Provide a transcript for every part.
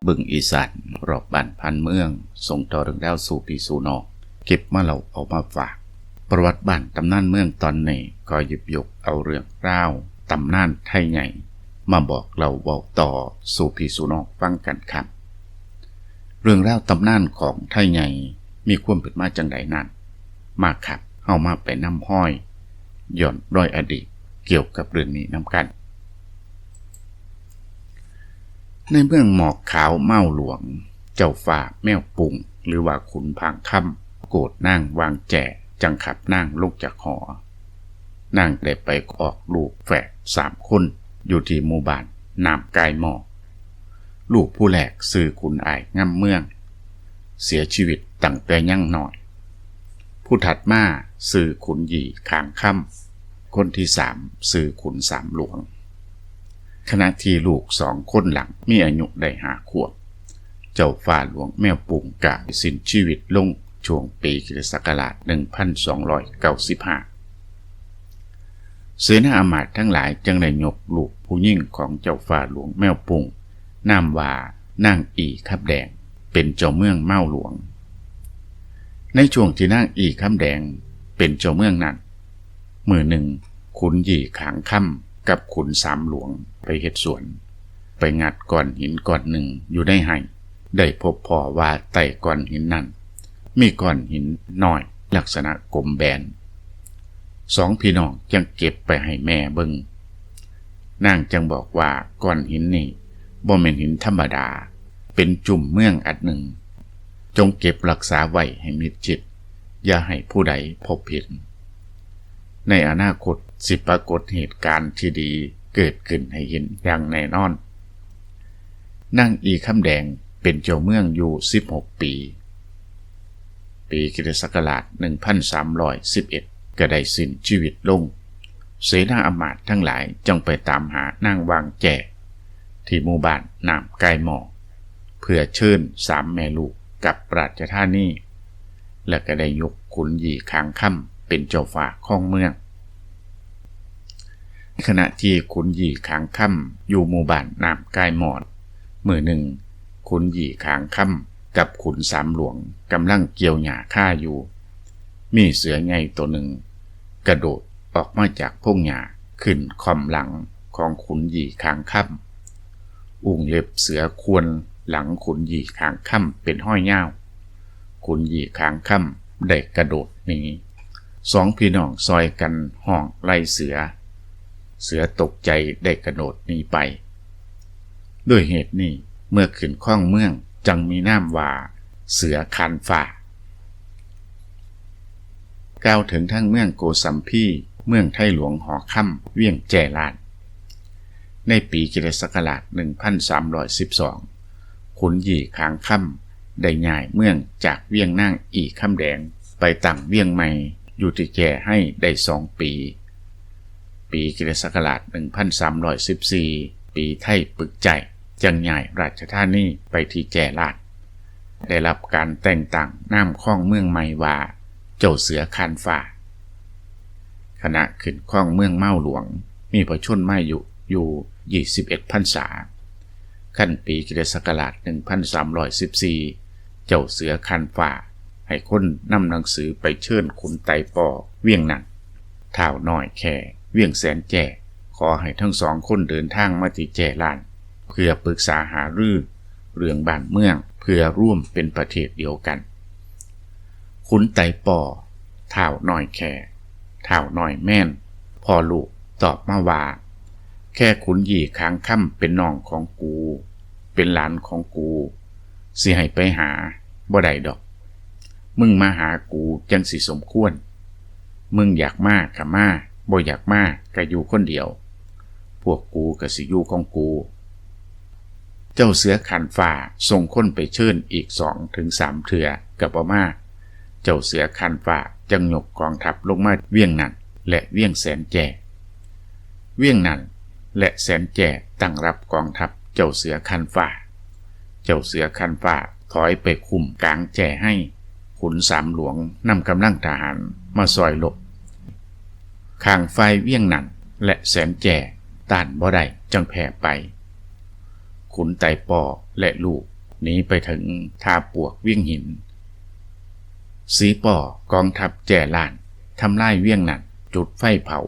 บึงอีสานรอบบ้านพันเมืองส่งต่อเรื่องราวสู่พี่สู่น้องเก็บมาเล่าเอามาฝากประวัติบ้านตำนานเมืองตอนนี้ก็หยิบยกเอาเรื่องราวตำนานไทยใหญ่มาบอกเราบอกต่อสู่พี่สู่น้องฟังกันครับเรื่องราวตำนานของไทยใหญ่มีความเป็นมาจังใดนั้นมาครับเฮามาไปนำห้อยย้อนรอยอดีตเกี่ยวกับเรื่องนี้นำกันในเมืองหมอกขาวเมาหลวงเจ้าฝ่าแมวปุ่งหรือว่าขุนพางค่ำโกรธนางวางแจจังขับนางลงจากหอนางได้ไปออกลูกแฝด3 คนอยู่ที่หมู่บ้านน้ำกายหมอกลูกผู้แรกชื่อขุนอายง่ำเมืองเสียชีวิตตั้งแต่ยังน้อยผู้ถัดมาชื่อขุนหยี่ขางค่ำคนที่3ชื่อขุนสามหลวงขณะที่ลูก2 คนหลังมีอายุได้5 ขวบเจ้าฝ่าหลวงแมวปุ่งกะสิ้นชีวิตลงช่วงปีค.ศ. 1295เสนาอมาตย์ทั้งหลายจึงได้ยกลูกผู้หญิงของเจ้าฝ่าหลวงแมวปุ่งนามว่านางอีคับแดงเป็นเจ้าเมืองเมาหลวงในช่วงที่นางอีคำแดงเป็นเจ้าเมืองนั้นมื้อหนึ่งขุนหยี่ขางค่ำกับขุนสามหลวงไปเฮ็ดสวนไปงัดก้อนหินก้อนหนึ่งอยู่ในไห่ได้พบพ่อว่าใต้ก้อนหินนั้นมีก้อนหินน้อยลักษณะกลมแบน2 พี่น้องจึงเก็บไปให้แม่เบิ่งนางจึงบอกว่าก้อนหินนี่บ่แม่นหินธรรมดาเป็นจุ่มเมืองอันหนึ่งจงเก็บรักษาไว้ให้มิดชิดอย่าให้ผู้ใดพบเห็นในอนาคตสิปรากฏเหตุการณ์ที่ดีเกิดขึ้นให้เห็นอย่างแน่นอนนางอีคำแดงเป็นเจ้าเมืองอยู่16 ปีค.ศ. 1311ก็ได้สิ้นชีวิตลงเสนาอมาตย์ทั้งหลายจึงไปตามหานางวางแจที่หมู่บ้านน้ำกายหมอกเพื่อเชิญ3 แม่ลูกกับราชธานีและก็ได้ยกขุนหยี่ขางค่ำเป็นเจ้าฝ่าของเมืองขณะที่ขุนหยี่ขางค่ำอยู่หมู่บ้านน้ำกายหมอกมื้อหนึ่งขุนหยี่ขางค่ำกับขุนสามหลวงกำลังเกี่ยวหญ้าฆ่าอยู่มีเสือใหญ่ตัวหนึ่งกระโดดออกมาจากพงหญ้าขึ้นค่อมหลังของขุนหยี่ขางค่ำอุ้งเล็บเสือควนหลังขุนหยี่ขางค่ำเป็นห้อยยาวขุนหยี่ขางค่ำได้กระโดดหนี2 พี่น้องซอยกันห้องไล่เสือตกใจได้กระโดดหนีไปด้วยเหตุนี้เมื่อขึ้นข้องเมืองจังมีนามว่าเสือคันฝ่ากล่าวถึงทั้งเมืองโกสัมพีเมืองไทหลวงหอค่ำเวียงแจลานในปีค.ศ. 1312ขุนหยี่ขางค่ำได้ย้ายเมืองจากเวียงนางอีคำแดงไปตั้งเวียงใหม่อยู่ที่แจให้ได้2 ปีค.ศ. 1314ปีไทปึกใจจังย้ายราชธานีไปที่แจลาดได้รับการแต่งตั้งนามข้องเมืองใหม่ว่าเจ้าเสือคันฝ่าขณะขึ้นข้องเมืองเมาหลวงมีประชนมาอยู่21 พรรษาขั้นปีค.ศ. 1314เจ้าเสือคันฝ่าให้คนนำหนังสือไปเชิญขุนไตปอเวียงนั่นท้าวน้อยแค่เวียงแสนแจ่ขอให้ทั้ง2 คนเดินทางมาที่แจลานเพื่อปรึกษาหารือเรื่องบ้านเมืองเพื่อร่วมเป็นประเทศเดียวกันขุนไตปอท้าวน้อยแค่ท้าวน้อยแม่นพ่อลูกตอบมาว่าแค่ขุนหยี่ขางค่ำเป็นน้องของกูเป็นหลานของกูสิให้ไปหาบ่ได้ดอกมึงมาหากูจังสิสมควรมึงอยากมาก็มาบ่อยากมาก็อยู่คนเดียวพวกกูก็สิอยู่ของกูเจ้าเสือคันฝ่าส่งคนไปเชิญอีก2 ถึง 3 เถื่อกับบ่มาเจ้าเสือคันฝ่าจังยกกองทัพลงมาเวียงนั่นและเวียงแสนแจ่เวียงนั่นและแสนแจ่ตั้งรับกองทัพเจ้าเสือคันฝ่าเจ้าเสือคันฝ่าถอยไปคุมกลางแจ่ให้ขุนสามหลวงนำกำลังทหารมาซอยหลบข้างไฟเวียงนั่นและแสนแจ่ต้านบ่ได้จังแผ่ไปขุนไตปอและลูก หนีไปถึงท่าปวกเวียงหินสีป่อกองทัพแจ่ล้านทำลายเวียงนั่นจุดไฟเผา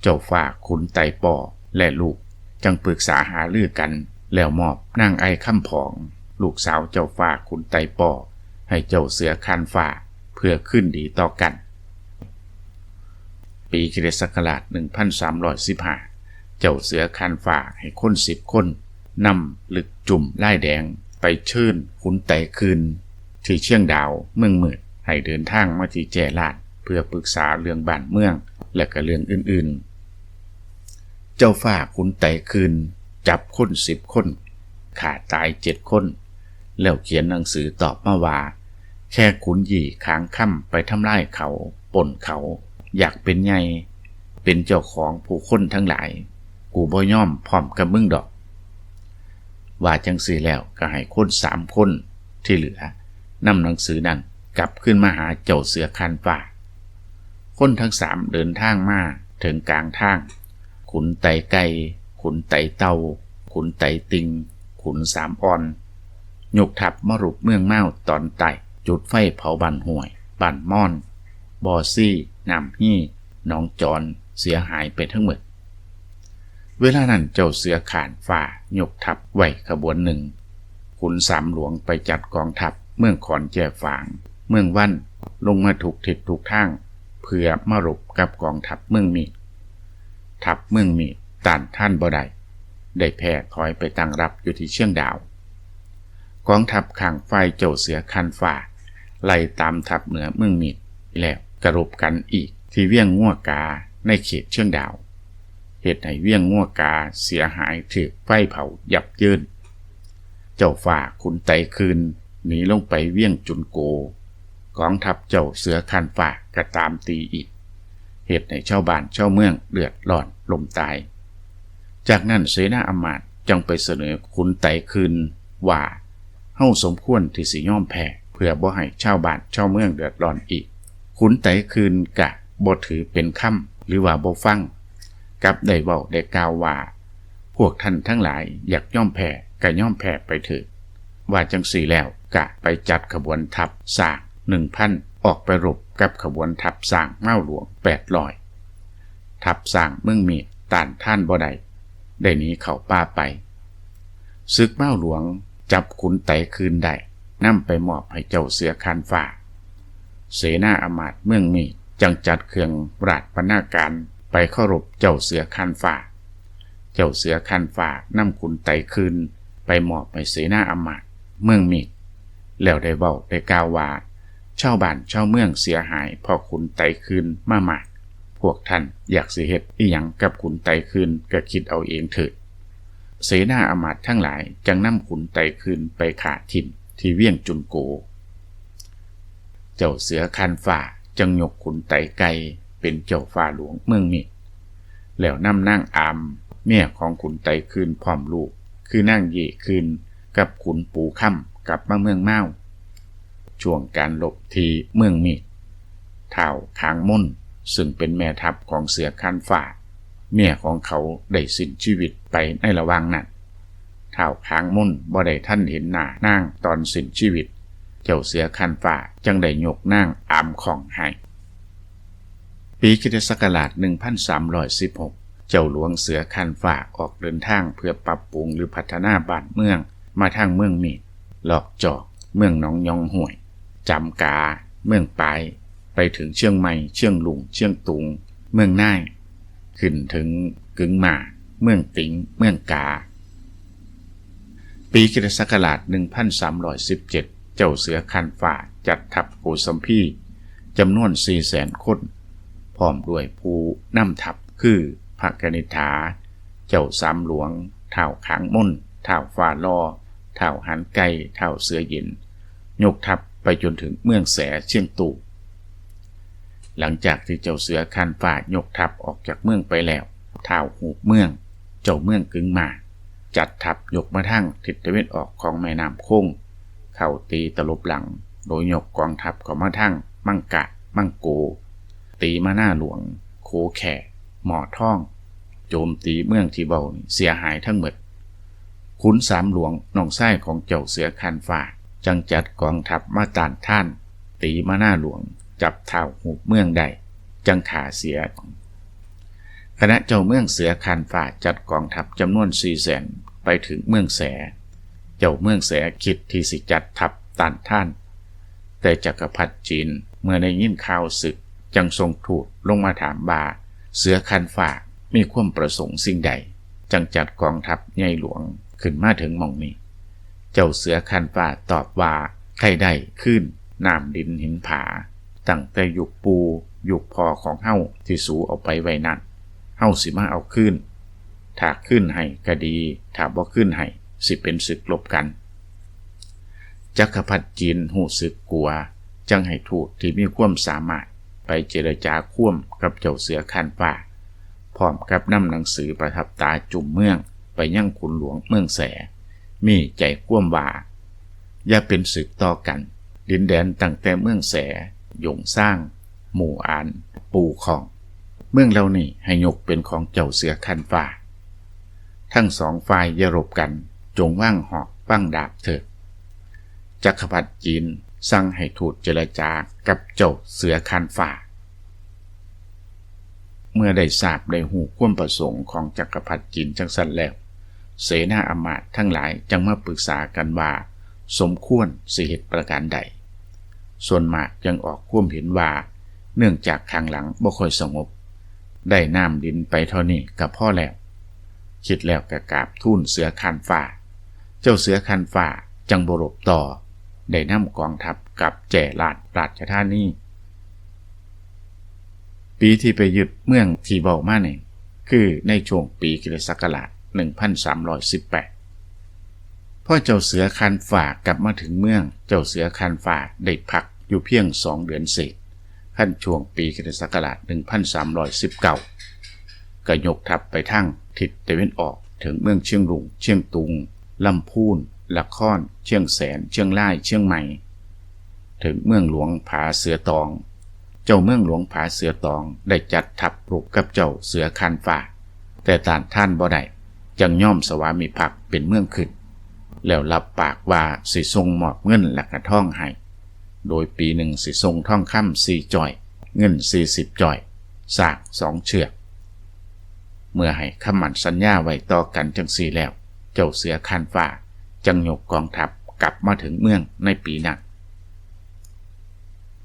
เจ้าฟ้าขุนไต่ป่อและลูกจังปรึกษาหารือกันแล้วมอบนางไอค่ำผองลูกสาวเจ้าฟ้าขุนไต่ป่อให้เจ้าเสือคานฟ้าเพื่อขึ้นดีต่อกันปีค.ศ. 1315เจ้าเสือคานฟ้าให้คน10 คนนำลึกจุ่มล่ายแดงไปเชิญขุนไต่คืนที่เชียงดาวเมืองมืดให้เดินทางมาที่แจ่ล้านเพื่อปรึกษาเรื่องบ้านเมืองและก็เรื่องอื่นๆเจ้าฟ้าขุนไต่คืนจับคน10 คนขาตาย7 คนแล้วเขียนหนังสือตอบมาว่าแค่ขุนหยี่ค้างค่ำไปทำลายเขาป่นเขาอยากเป็นใหญ่เป็นเจ้าของผู้คนทั้งหลายกูบ่ยอมพร้อมกับมึงดอกว่าจังซี่แล้วก็ให้คน3 คนที่เหลือนำหนังสือนั้นกลับขึ้นมาหาเจ้าเสือคานฟ้าคนทั้ง3เดินทางมาถึงกลางทางขุนไต่ไก่ขุนไต่เต่าขุนไต่ติงขุนสามอ่อนยกทัพมารุกเมืองเมาตอนใต้จุดไฟเผาบ้านห้วยบ้านม่อนบ่อซี่น้ำฮี่หนองจอนเสียหายไปทั้งหมดเวลานั้นเจ้าเสือขานฟ้ายกทัพไว้ขบวนหนึ่งขุนสามหลวงไปจัดกองทัพเมืองขอนแก่ฝางเมืองวันลงมาถูกทิศถูกทางเพื่อมารบกับกองทัพเมืองมีทัพเมืองมีต้านท่านบ่ได้แพ้ถอยไปตั้งรับอยู่ที่เชียงดาวกองทัพข้างฝ่ายเจ้าเสือคานฟ้าไล่ตามทัพเหนือเมืองมีแล้วกระรบกันอีกที่เวียงงัวกาในเขตเชียงดาวเหตุให้เวียงงัวกาเสียหายถูกไฟเผายับเยินเจ้าฟ้าขุนไต่คืนหนีลงไปเวียงจุนโกกองทัพเจ้าเสือคานฟ้าก็ตามตีอีกเหตุให้ชาวบ้านชาวเมืองเดือดร้อนล้มตายจากนั้นเสนาอำมาตย์จึงไปเสนอขุนไต่คืนว่าเฮาสมควรที่สิยอมแพ้เพื่อบ่ให้ชาวบ้านชาวเมืองเดือดร้อนอีกขุนไต่คืนกะบ่ถือเป็นคำหรือว่าบ่ฟังกับได้เว้าได้กล่าวว่าพวกท่านทั้งหลายอยากยอมแพ้ก็ยอมแพ้ไปเถิดว่าจังสี่แล้วกะไปจัดขบวนทัพสร้าง 1,000 ออกไปรบกับขบวนทัพสร้างเมาหลวง800ทัพสร้างเมืองมีต้านท่านบ่ได้หนีเข้าป่าไปศึกเมาหลวงจับขุนไต่คืนได้นำไปมอบให้เจ้าเสือคานฟ้าเสนาอำมาตย์เมืองมีจังจัดเครื่องราชบรรณาการไปเคารพเจ้าเสือคานฟ้าเจ้าเสือคานฟ้านำขุนไต่คืนไปมอบให้เสนาอำมาตย์เมืองมีแล้วได้เว้าได้กล่าวว่าชาวบ้านชาวเมืองเสียหายเพราะขุนไต่คืนมามากพวกท่านอยากสิเฮ็ดอิหยังกับขุนไต่คืนก็คิดเอาเองเถิดเสนาอำมาตย์ทั้งหลายจังนำขุนไต่คืนไปฆ่าทิ่มที่เวียงจุนโกเจ้าเสือคานฟ้าจังยกขุนไต่ไก่เป็นเจ้าฟ้าหลวงเมืองมีแล้วนำนางอามเมียของขุนไต่คืนพร้อมลูกคือนางเย่คืนกับขุนปูค่ำกลับมาเมืองเมาช่วงการหลบที่เมืองมีท้าวค้างม่นซึ่งเป็นแม่ทัพของเสือคานฟ้าเมียของเขาได้สิ้นชีวิตไปในระหว่างนั้นท้าวค้างม่นบ่ได้ทันเห็นหน้านางตอนสิ้นชีวิตเจ้าเสือคานฟ้าจังได้ยกนางอามของให้ปีค.ศ. 1316เจ้าหลวงเสือคานฟ้าออกเดินทางเพื่อปรับปรุงหรือพัฒนาบ้านเมืองมาทางเมืองมีหลอกจอกเมืองหนองยองห่วยจำกาเมืองปายไปถึงเชียงใหม่เชียงลุงเชียงตุงเมืองน่ายขึ้นถึงกึงหมาเมืองติ๋งเมืองกาปีค.ศ. 1317เจ้าเสือคานฟ้าจัดทัพโกสัมพีจำนวน 400,000 คนพร้อมด้วยผู้นำทัพคือพระกนิษฐาเจ้าสามหลวงท้าวค้างม่นท้าวฟ้าลอท้าวหันไก่ท้าวเสือเย็นยกทัพไปจนถึงเมืองแสเชียงตูหลังจากที่เจ้าเสือคานฟ้ายกทัพออกจากเมืองไปแล้วท้าวหูเมืองเจ้าเมืองกึงมาจัดทัพยกมาทางทิศตะวันออกของแม่น้ำโค้งเข้าตีตลบหลังโดยยกกองทัพเข้ามาทางมังกะมังโกตีมาหน้าหลวงโคแข่หมอท่องโจมตีเมืองที่เบาเสียหายทั้งหมด ขุนสามหลวงน้องชายของเจ้าเสือคานฟ้าจังจัดกองทัพมาต้านท่านตีมาหน้าหลวงจับเท้าหุบเมืองได้จังขาเสียคณะเจ้าเมืองเสือคานฟ้าจัดกองทัพจำนวน400,000ไปถึงเมืองแสเจ้าเมืองแสคิดที่สิจัดทัพต้านท่านแต่จักรพรรดิจีนเมื่อได้ยินข่าวศึกจังทรงทูตลงมาถามบาเสือคานฟ้ามีความประสงค์สิ่งใดจังจัดกองทัพใหญ่หลวงขึ้นมาถึงหม่องนี้เจ้าเสือคานฟ้าตอบว่าใครได้ขึ้นน้ำดินหินผาตั้งแต่ยุคปูยุคพอของเฮาที่สูเอาไปไว้นั่นเฮาสิมาเอาขึ้นถ้าขึ้นให้ก็ดีถ้าบ่ขึ้นให้สิเป็นศึกลบกันจักรพรรดิจีนหู้สึกกลัวจังให้ทูตที่มีความสามารถไปเจรจาค่วมกับเจ้าเสือคานฟ้าพร้อมกับนำหนังสือประทับตาจุ่มเมืองไปยังขุนหลวงเมืองแสมีใจค่วมว่าอย่าเป็นศึกต่อกันดินแดนตั้งแต่เมืองแสยงสร้างหมู่อานปูของเมืองเหล่านี้ให้ยกเป็นของเจ้าเสือคานฟ้าทั้งสองฝ่ายอย่ารบกันจงว่างหอกปั้งดาบเถิดจักรพรรดิจีนสั่งให้ทูตเจรจากับเจ้าเสือคานฟ้าเมื่อได้ทราบได้หูความประสงค์ของจักรพรรดิจีนจังสันแล้วเสนาอำมาตย์ทั้งหลายจังมาปรึกษากันว่าสมควรสิเหตุประการใดส่วนมากยังออกความเห็นว่าเนื่องจากข้างหลังบ่ค่อยสงบได้น้ำดินไปเท่านี้ก็พอแล้วคิดแล้วก็กราบทูลเสือคานฟ้าเจ้าเสือคานฟ้าจังบ่รบต่อได้นำกองทัพกับแจ่ลาดราชธานีปีที่ไปยึดเมืองที่เว้ามานี่คือในช่วงปีค.ศ. 1318พอเจ้าเสือคานฟ้ากลับมาถึงเมืองเจ้าเสือคานฟ้าได้พักอยู่เพียง2 เดือนเศษขั้นช่วงปีค.ศ. 1319ก็ยกทัพไปทางทิศตะวันออกถึงเมืองเชียงรุงเชียงตุงลำพูนละครเชียงแสนเชียงรายเชียงใหม่ถึงเมืองหลวงผาเสือตองเจ้าเมืองหลวงผาเสือตองได้จัดทัพปลุกกับเจ้าเสือคานฟ้าแต่ต้านท่านบ่ได้จังย่อมสวามิภักดิ์เป็นเมืองขึ้นแล้วรับปากว่าสิส่งมอบเงินและกระท่องให้โดยปีหนึ่งสิส่งทองคำ4 จ้อยเงิน40 จ้อยสร้าง2 เชือกเมื่อให้คำมั่นสัญญาไว้ต่อกันจังซี่แล้วเจ้าเสือคานฟ้าจังยกกองทัพกลับมาถึงเมืองในปีนั้น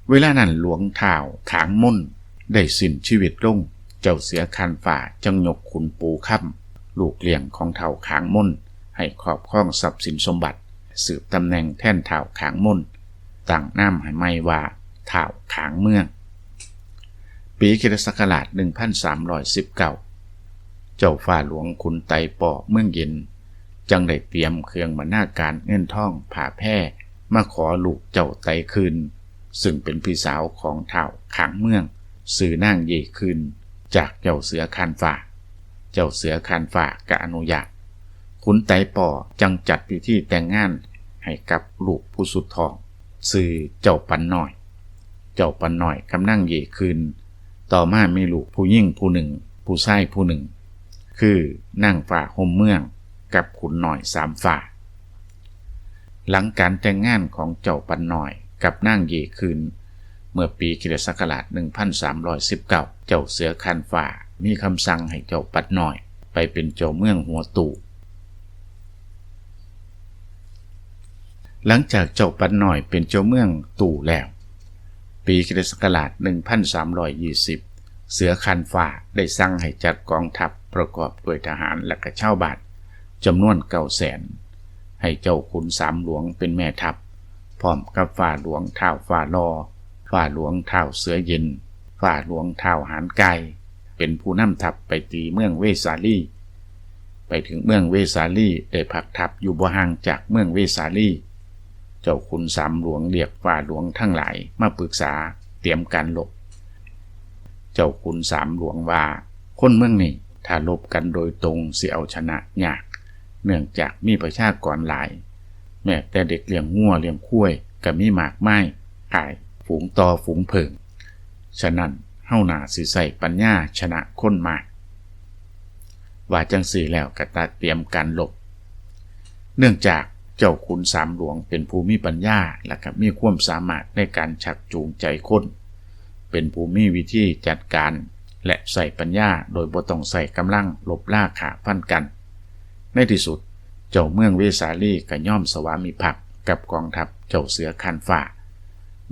เวลานั้นหลวงท้าวขางม่นได้สิ้นชีวิตลงเจ้าเสือคานฟ้าจังยกขุนปูค่ำลูกเลี้ยงของเฒ่าขางม่นให้ครอบครองทรัพย์สินสมบัติสืบตำแหน่งแทนเฒ่าขางม่นตั้งนามให้ใหม่ว่าเฒ่าขางเมืองปีค.ศ. 1319เจ้าฝ่าหลวงขุนไตป่อเมืองเย็นจังได้เตรียมเครื่องบรรณาการเงินทองผ่าแพร่มาขอลูกเจ้าไตคืนซึ่งเป็นพี่สาวของเฒ่าขางเมืองสื่อนางเยคืนจากเจ้าเสือคานฟ้าเจ้าเสือคานฟ้าก็อนุญาตขุนไตป่อจังจัดพิธีแต่งงานให้กับลูกผู้สุดท้องชื่อเจ้าปันน้อยเจ้าปันน้อยกับนางเยคืนต่อมามีลูกผู้หญิงผู้หนึ่งผู้ชายผู้หนึ่งคือนางฟ้าห่มเมืองกับขุนน้อย3 ฝ่าหลังการแต่งงานของเจ้าปันน้อยกับนางเยคืนเมื่อปีค.ศ. 1319เจ้าเสือคานฟ้ามีคำสั่งให้เจ้าปันน้อยไปเป็นเจ้าเมืองหัวตู่หลังจากเจ้าปันน้อยเป็นเจ้าเมืองตู่แล้วปีค.ศ. 1320เสือคานฟ้าได้สั่งให้จัดกองทัพประกอบด้วยทหารและก็ชาวบ้านจำนวน900,000ให้เจ้าขุนสามหลวงเป็นแม่ทัพพร้อมกับฝ่าหลวงท้าวฝ่าลอฝ่าหลวงท้าวเสือเย็นฝ่าหลวงท้าวหานไกเป็นผู้นำทัพไปตีเมืองเวสาลีไปถึงเมืองเวสาลีได้พักทัพอยู่บ่ห่างจากเมืองเวสาลีเจ้าขุนสามหลวงเรียกฝ่าหลวงทั้งหลายมาปรึกษาเตรียมการรบเจ้าขุนสามหลวงว่าคนเมืองนี้ถ้าลบกันโดยตรงสิเอาชนะยากเนื่องจากมีประชากรหลายแม้แต่เด็กเลี้ยงงัวเลี้ยงควายก็มีมากมายขายฝูงต่อฝูงเพิงฉะนั้นเฮาน่าสิใช้ปัญญาชนะคนมากว่าจังสี่แล้วก็ตัดเตรียมการรบ เนื่องจากเจ้าขุนสามหลวงเป็นผู้มีปัญญาและก็มีความสามารถในการชักจูงใจคนเป็นผู้มีวิธีจัดการและใส่ปัญญาโดยบ่ต้องใส่กำลังลบล่าขาฟันกันในที่สุดเจ้าเมืองเวสาลีก็ย่อมสวามิภักดิ์กับกองทัพเจ้าเสือคันฟ้า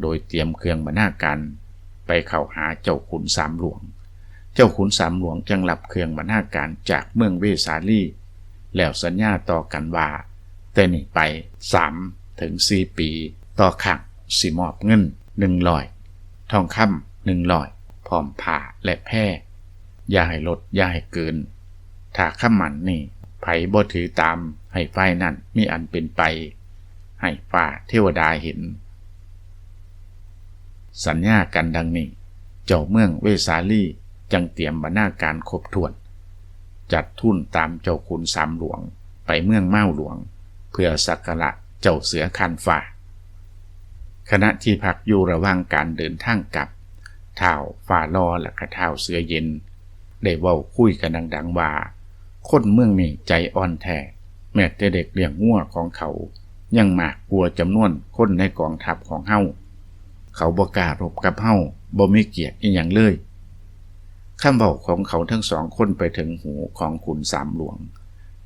โดยเตรียมเครื่องบรรณาการไปเข้าหาเจ้าขุนสามหลวงเจ้าขุนสามหลวงจึงรับเครื่องบรรณาการจากเมืองเวสาลีแล้วสัญญาต่อกันว่าแต่นี้ไป3 ถึง 4 ปีต่อครั้งสิมอบเงิน100ทองคำ100พร้อมผ้าและแพร่อย่าให้ลดอย่าให้เกินถ้าคำมั่นนี่ไผบ่ถือตามให้ฝ่ายนั้นมีอันเป็นไปให้ฟ้าเทวดาเห็นสัญญากันดังนี้เจ้าเมืองเวสาลีจังเตรียมบรรณาการครบถ้วนจัดทุนตามเจ้าขุนสามหลวงไปเมืองเมาหลวงเพื่อสักการะเจ้าเสือคันฟ้าขณะที่พักอยู่ระหว่างการเดินทางกลับท้าวฝ่าลอและก็ท้าวเสือเย็นได้เว้าคุยกันดังๆว่าคนเมืองนี้ใจอ่อนแท้แม้แต่เด็กเลี้ยงงัวของเขายังมากกว่าจำนวนคนในกองทัพของเฮาเขาบ่กล้ารบกับเฮาบ่มีเกียรติอีหยังเลยคำเว้าของเขาทั้งสองคนไปถึงหูของขุนสามหลวง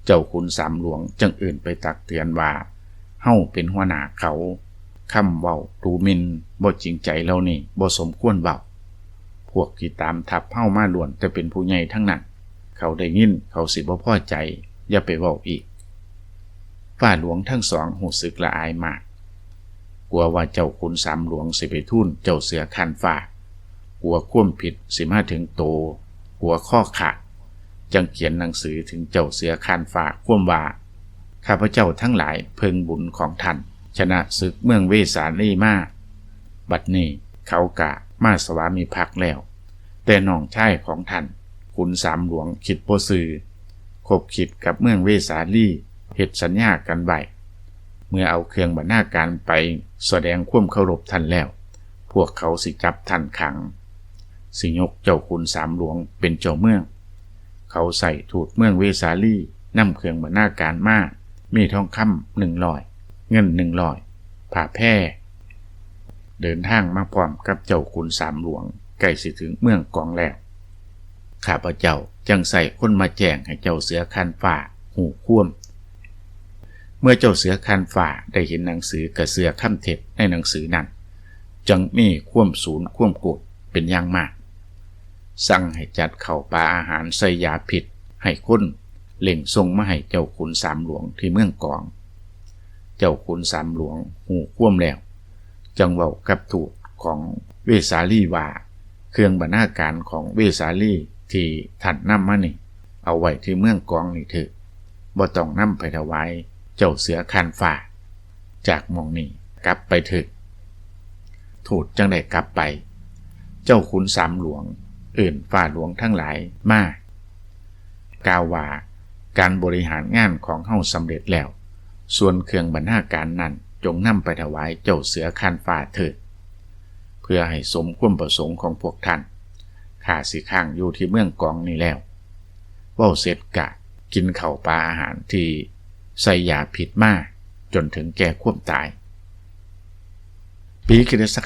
เจ้าขุนสามหลวงจึงเอื่นไปตักเตือนว่าเฮาเป็นหัวหน้าเขาคำเว้าดูหมิ่นบ่จริงใจเรานี่บ่สมควรเว้าพวกที่ตามทัพเฮามาล้วนแต่เป็นผู้ใหญ่ทั้งนั้นเขาได้ยินเขาสิบ่พอใจอย่าไปเว้าอีกฝ่าหลวงทั้งสองรู้สึกละอายมากกลัวว่าเจ้าขุนสามหลวงสิไปทูลเจ้าเสือคันฟ้ากลัวความผิดสิมาถึงโตกลัวข้อขาดจึงเขียนหนังสือถึงเจ้าเสือคันฟ้าความว่าข้าพเจ้าทั้งหลายเพิ่งบุญของท่านชนะศึกเมืองเวสาลีมาบัดนี้เขากะมาสวามิภักดิ์แล้วแต่น้องชายของท่านขุนสามหลวงคิดบ่ซื่อคบคิดกับเมืองเวสาลีเฮ็ดสัญญากันไว้เมื่อเอาเครื่องบรรณาการไปแสดงความเคารพท่านแล้วพวกเขาสิจับท่านขังสิยกเจ้าขุนสามหลวงเป็นเจ้าเมืองเขาใส่ทูตเมืองเวสาลีนำเครื่องบรรณาการมามีทองคำ100เงิน100ผ้าแพร่เดินทางมาพร้อมกับเจ้าขุนสามหลวงใกล้สิถึงเมืองกองแล้วข้าพเจ้าจึงใส่คนมาแจ้งให้เจ้าเสือคันฟ้าหูความเมื่อเจ้าเสือคันฟ้าได้เห็นหนังสือกระเสือคำเท็จในหนังสือนั้นจึงมีความสูญความโกรธเป็นอย่างมากสั่งให้จัดเข้าปลาอาหารใส่ยาพิษให้คนเล่งส่งมาให้เจ้าขุนสามหลวงที่เมืองกองเจ้าขุนสามหลวงหูความแล้วจึงเว้ากับทูตของเวสาลีว่าเครื่องบรรณาการของเวสาลีที่ท่านนำมานี่เอาไว้ที่เมืองกองนี่เถอะบ่ต้องนำไปถวายเจ้าเสือคันฟ้าจากหม้องนี้กลับไปเถอะทูตจังได้กลับไปเจ้าขุนสามหลวงฝ่าหลวงทั้งหลายมากล่าวว่าการบริหารงานของเฮาสำเร็จแล้วส่วนเครื่องบรรณาการนั้นจงนำไปถวายเจ้าเสือคันฟ้าเถิดเพื่อให้สมความประสงค์ของพวกท่านข้าสิข้างอยู่ที่เมืองกองนี้แล้วเว้าเสร็จกะกินข้าวปลาอาหารที่ใส่ยาพิษมาจนถึงแก่ความตายปีค.ศ.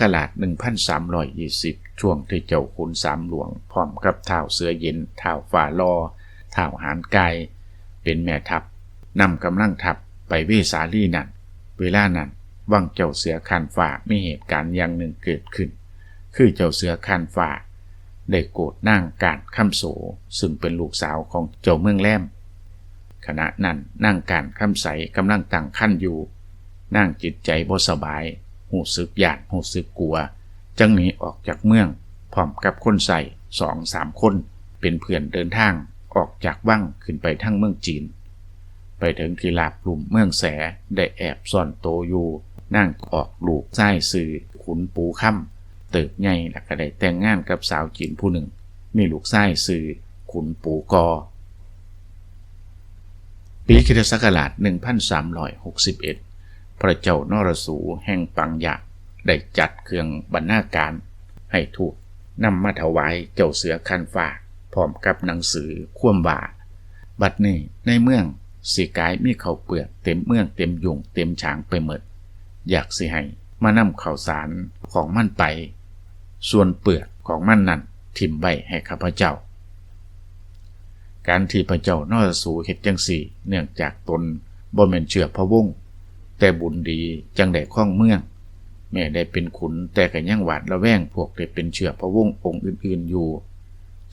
1320ช่วงที่เจ้าขุนสามหลวงพร้อมกับท้าวเสือเย็นท้าวฝ่าลอท้าวหานกายเป็นแม่ทัพนำกำลังทัพไปเวสาลีนั้นเวลานั้นวังเจ้าเสือคันฟ้ามีเหตุการณ์อย่างหนึ่งเกิดขึ้นคือเจ้าเสือคันฟ้าได้โกรธนางการคำโสซึ่งเป็นลูกสาวของเจ้าเมืองแหลมขณะนั้นนางการคำใสกำลังตั้งครรภ์อยู่นางจิตใจบ่สบายรู้สึกหยาดรู้สึกกลัวจึงหนีออกจากเมืองพร้อมกับคนใส่ 2-3 คนเป็นเพื่อนเดินทางออกจากวังขึ้นไปทางเมืองจีนไปถึงที่ลาบลุ่มเมืองแสได้แอบซ่อนโตอยู่นั่งออกลูกชายสื่อขุนปูค่ำเติบใหญ่แล้วก็ได้แต่งงานกับสาวจีนผู้หนึ่งมีลูกชายสื่อขุนปูกอปีค.ศ. 1361พระเจ้านรสูแห่งปังยะได้จัดเครื่องบรรณาการให้ทูตนำมาถวายเจ้าเสือคันฟ้าพร้อมกับหนังสือความว่าบัดนี้ในเมือง สิกายมีข้าวเปลือกเต็มเมืองเต็มยุงเต็มฉางไปหมดอยากสิให้มานำข้าวสารของมันไปส่วนเปลือกของมันนั้นทิ่มไว้ให้ข้าพเจ้าการที่พระเจ้านรสูเฮ็ดจังสี่เนื่องจากตนบ่แม่นเชื้อพระวงศ์แต่บุญดีจังได้ครองเมืองแม้ได้เป็นขุนแต่ก็ยังหวาดระแวงพวกได้เป็นเชื้อพระวงศ์องค์อื่นๆอยู่